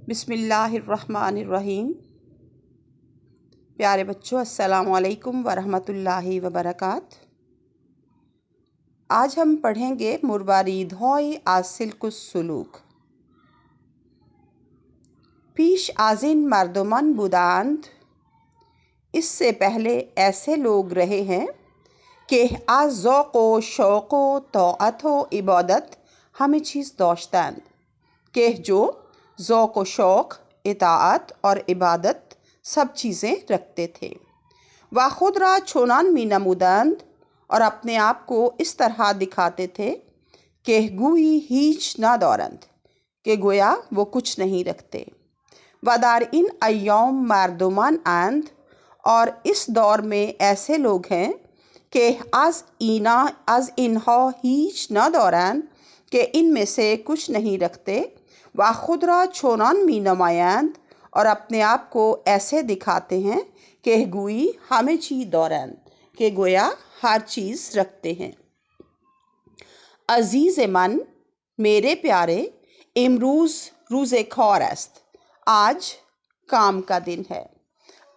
बिस्मिल्लाहिर्रहमानिर्रहीम। प्यारे बच्चों, अस्सलामु अलैकुम वरहमतुल्लाहि वबरकात। आज हम पढ़ेंगे मुरवारीद होय आसिलकुस सुलूक। पीश आजिन मर्दमन बुदांद, इससे पहले ऐसे लोग रहे हैं कि आज ज़ौक़ो शौक़ो तौअतो इबादत हमें चीज़ दोश्तांद कि जो ज़ौक़ व शौक़, इताअत और इबादत सब चीज़ें रखते थे। वह खुद रा चोनान मी नमूदंद, और अपने आप को इस तरह दिखाते थे कि गुई हीच ना दौरंद, कि गोया वो कुछ नहीं रखते। वदार इन अय्यौम मर्दुमान आंद, और इस दौर में ऐसे लोग हैं कि आज इन्हो हीच ना दौरान, कि इनमें से कुछ नहीं रखते। वह खुद रा छोनान मी नमायंद, और अपने आप को ऐसे दिखाते हैं कि गुई हमें ची दौरान, कि गोया हर चीज़ रखते हैं। अजीज़ मन, मेरे प्यारे, इमरूज़ रोज़े खौर است, आज काम का दिन है।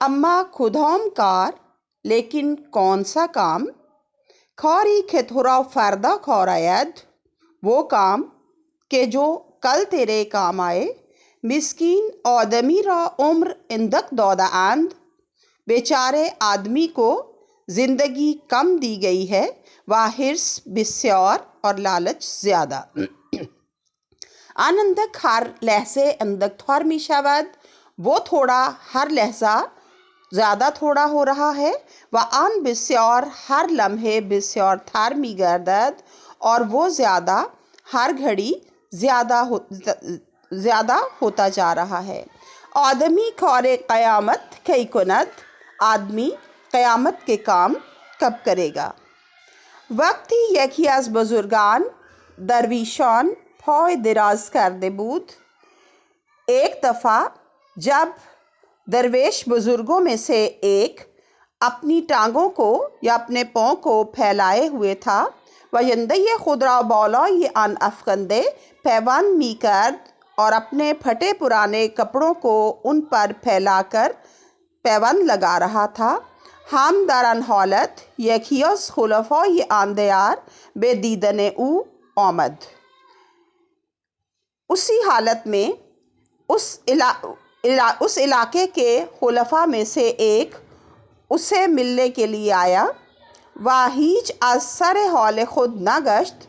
अम्मा खुदौम कार, लेकिन कौन सा काम? खौरी के थोड़ा फ़र्दा खौरायद, वो काम के जो कल तेरे काम आए। मिस्कीन आदमी रा उम्र इंदक दौदा आंद, बेचारे आदमी को ज़िंदगी कम दी गई है। वह हिर्स बिस्यार और लालच ज़्यादा। आनंदक हर लहज़े अंदक थोर मी शवद, वो थोड़ा हर लहज़ा ज़्यादा थोड़ा हो रहा है। वह आन बिस्यार हर लम्हे बिस्यार थार मी गर्दद, और वो ज़्यादा हर घड़ी ज़्यादा होता जा रहा है। आदमी खौरे क़यामत कई कुनद, आदमी क़यामत के काम कब करेगा? वक्ती यकी आज बुजुर्गान दरवीशान फौय दराज कर दे बूद। एक दफ़ा जब दरवेश बुजुर्गों में से एक अपनी टांगों को या अपने पाँव को फैलाए हुए था, वयंदे खुदरा बौला ये अन अफकंदे पैवान मी कर, और अपने फटे पुराने कपड़ों को उन पर फैलाकर पैवान लगा रहा था। हम दारन हालत यखियस खुलफा ये आंदयार बेदीदने उ आमद। उसी हालत में उस इलाके के खुलफा में से एक उसे मिलने के लिए आया। वह हीच असर हौले खुद न गश्त,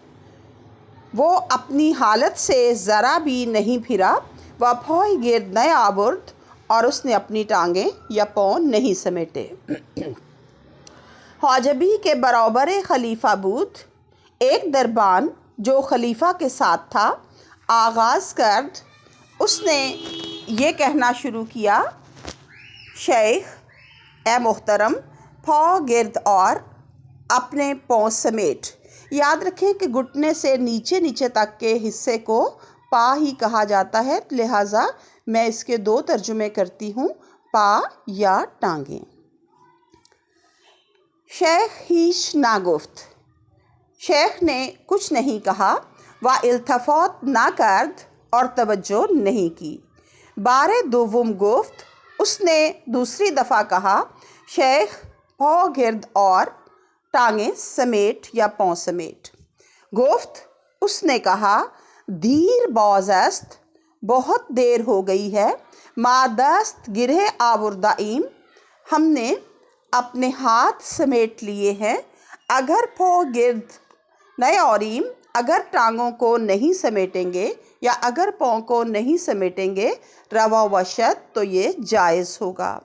वो अपनी हालत से ज़रा भी नहीं फिरा। वह फौय गिर्द न आबुर्द, और उसने अपनी टांगें या पाँव नहीं समेटे। हौजबी के बराबर खलीफा बूथ, एक दरबान जो खलीफा के साथ था, आगाज़ करद उसने ये कहना शुरू किया, शेख ए मोहतरम, पाँव गिर्द और अपने पाँव समेट। याद रखें कि घुटने से नीचे नीचे तक के हिस्से को पा ही कहा जाता है, लिहाजा मैं इसके दो तर्जुमे करती हूँ, पा या टांगें। शेख हीच ना गुफ्त, शेख ने कुछ नहीं कहा। वह इल्तफात ना करद, और तवज्जो नहीं की। बारे दोवम गुफ्त, उसने दूसरी दफ़ा कहा, शेख पाँव गिर्द और टांगें समेट या पाँव समेट। गुफ्त, उसने कहा, धीर बाज़स्त, बहुत देर हो गई है। मादस्त गिरे आवर्दाइम, हमने अपने हाथ समेट लिए हैं। अगर पाँव गिर्द नए औरीम, अगर टांगों को नहीं समेटेंगे या अगर पाँव को नहीं समेटेंगे, रवा वशत, तो ये जायज़ होगा।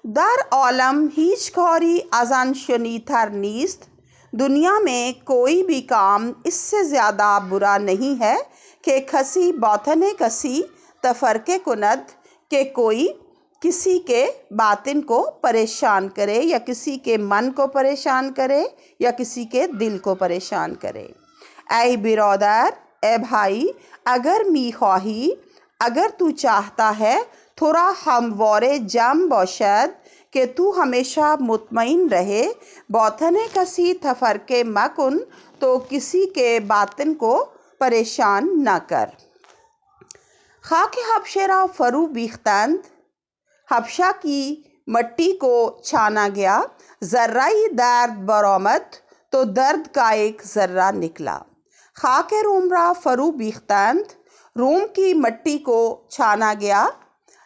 दर आलम हीच खौरी अजान शनी थर नीस्त, दुनिया में कोई भी काम इससे ज़्यादा बुरा नहीं है कि खसी बातने कसी तफरके कुनद, के कोई किसी के बातिन को परेशान करे, या किसी के मन को परेशान करे, या किसी के दिल को परेशान करे। ऐ बिरादर, ए भाई, अगर मी ख्वाही, अगर तू चाहता है, थोड़ा हमवारे जम बौशद, कि तू हमेशा मुतमईन रहे, बौथने कसी तफरके मकुन, तो किसी के बातिन को परेशान न कर। خاک حبشہ را فرو بیختند، حبشہ کی مٹی کو چھانا گیا، ذرۂ درد برآمد تو درد کا ایک ذرہ نکلا۔ خاک روم را فرو بیختند، روم کی مٹی کو چھانا گیا،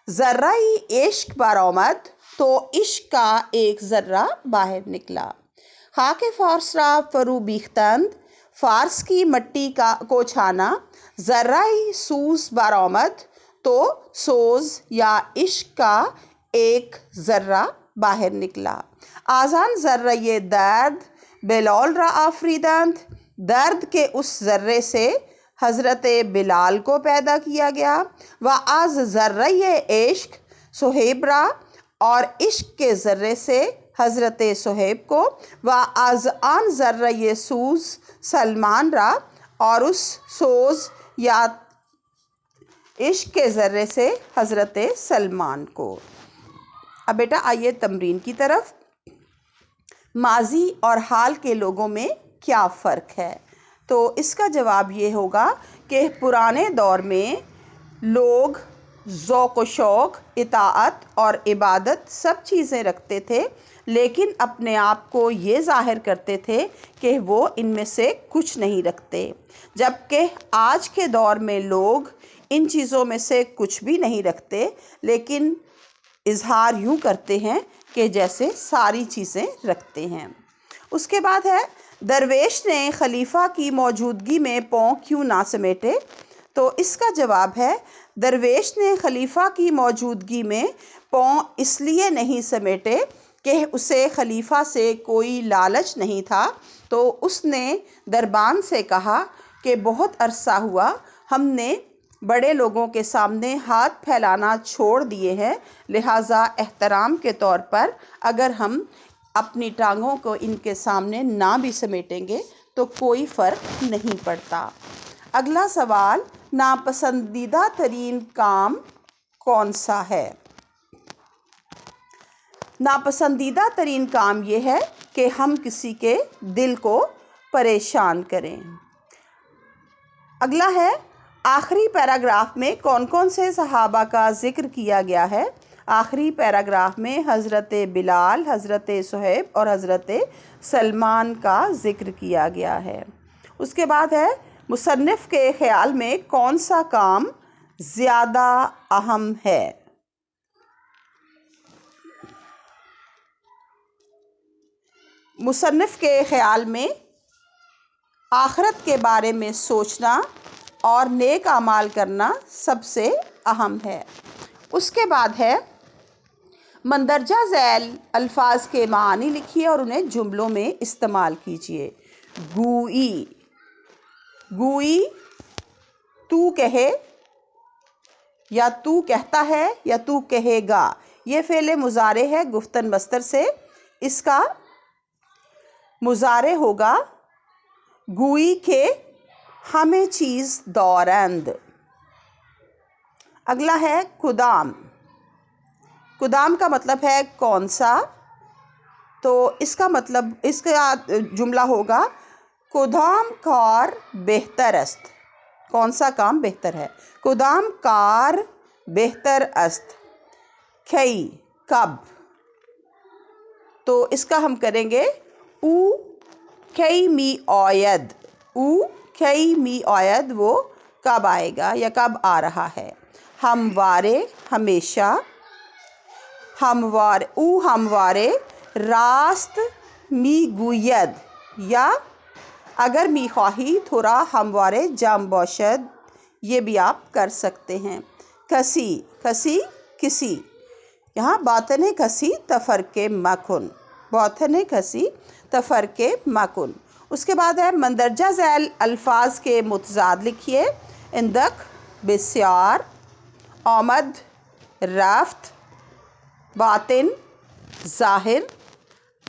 ذرۂ عشق برآمد تو عشق کا ایک ذرہ باہر نکلا۔ خاک فارس را فرو بیختند، فارس کی مٹی کو چھانا، ذرۂ سوز برآمد تو سوز یا عشق کا ایک ذرہ باہر نکلا۔ آزان ذرۂ درد بلال را آفریدند، درد کے اس ذرے سے حضرت بلال کو پیدا کیا گیا۔ و از ذرۂ عشق صہیب را، اور عشق کے ذرے سے حضرت صہیب کو، و از آن ذرۂ سوز سلمان را، اور اس سوز یا عشق کے ذرے سے حضرت سلمان کو۔ اب بیٹا آئیے تمرین کی طرف۔ ماضی اور حال کے لوگوں میں کیا فرق ہے؟ تو اس کا جواب یہ ہوگا کہ پرانے دور میں لوگ ذوق و شوق، اطاعت اور عبادت سب چیزیں رکھتے تھے، لیکن اپنے آپ کو یہ ظاہر کرتے تھے کہ وہ ان میں سے کچھ نہیں رکھتے، جبکہ آج کے دور میں لوگ ان چیزوں میں سے کچھ بھی نہیں رکھتے، لیکن اظہار یوں کرتے ہیں کہ جیسے ساری چیزیں رکھتے ہیں۔ اس کے بعد ہے درویش نے خلیفہ کی موجودگی میں پاؤں کیوں نہ سمیٹے؟ تو اس کا جواب ہے درویش نے خلیفہ کی موجودگی میں پاؤں اس لیے نہیں سمیٹے کہ اسے خلیفہ سے کوئی لالچ نہیں تھا، تو اس نے دربان سے کہا کہ بہت عرصہ ہوا ہم نے بڑے لوگوں کے سامنے ہاتھ پھیلانا چھوڑ دیے ہیں، لہٰذا احترام کے طور پر اگر ہم اپنی ٹانگوں کو ان کے سامنے نہ بھی سمیٹیں گے تو کوئی فرق نہیں پڑتا۔ اگلا سوال، ناپسندیدہ ترین کام کون سا ہے؟ ناپسندیدہ ترین کام یہ ہے کہ ہم کسی کے دل کو پریشان کریں۔ اگلا ہے آخری پیراگراف میں کون کون سے صحابہ کا ذکر کیا گیا ہے؟ آخری پیراگراف میں حضرت بلال، حضرت صہیب اور حضرت سلمان کا ذکر کیا گیا ہے۔ اس کے بعد ہے مصنف کے خیال میں کون سا کام زیادہ اہم ہے؟ مصنف کے خیال میں آخرت کے بارے میں سوچنا اور نیک اعمال کرنا سب سے اہم ہے۔ اس کے بعد ہے مندرجہ ذیل الفاظ کے معنی لکھیے اور انہیں جملوں میں استعمال کیجیے۔ گوئی، گوئی تو کہے یا تو کہتا ہے یا تو کہے گا، یہ فعل مضارع ہے گفتن مصدر سے، اس کا مضارع ہوگا گوئی کہ ہمیں چیز دارند۔ اگلا ہے کدام، کدام کا مطلب ہے کون سا، تو اس کا مطلب، اس کا جملہ ہوگا کدام کار بہتر است، کون سا کام بہتر ہے، کدام کار بہتر است، کھئی کب، تو اس کا ہم کریں گے او کھئی می آید، او کھئی می آید، وہ کب آئے گا یا کب آ رہا ہے۔ ہموارے ہمیشہ، ہموار او ہموارے راست می گوید، یا اگر می خواہی تھوڑا ہموارے جم باشد، یہ بھی آپ کر سکتے ہیں۔ کسی، کسی کسی، یہاں باطن کسی تفرقے مکن، باطن کسی تفرقے مکن۔ اس کے بعد ہے مندرجہ ذیل الفاظ کے متضاد لکھیے۔ اندک، بسیار، آمد، رفت، باطن، ظاہر،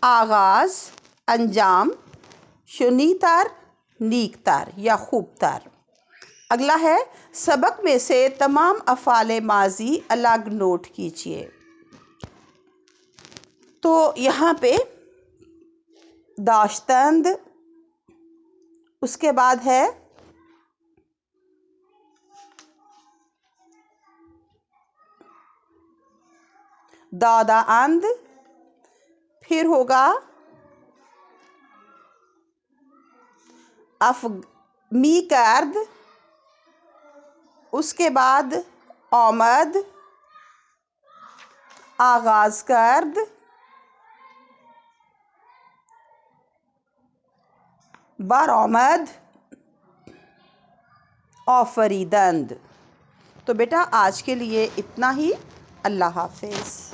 آغاز، انجام، شنیتر، نیکتر یا خوبتر۔ اگلا ہے سبق میں سے تمام افعال ماضی الگ نوٹ کیجیے۔ تو یہاں پہ داشتند، اس کے بعد ہے दादा अंद, फिर होगा मी कर्द, उसके बाद आमद, आगाज कर्द, बरामद, आफरीदंद। तो बेटा आज के लिए इतना ही। अल्लाह हाफिज़।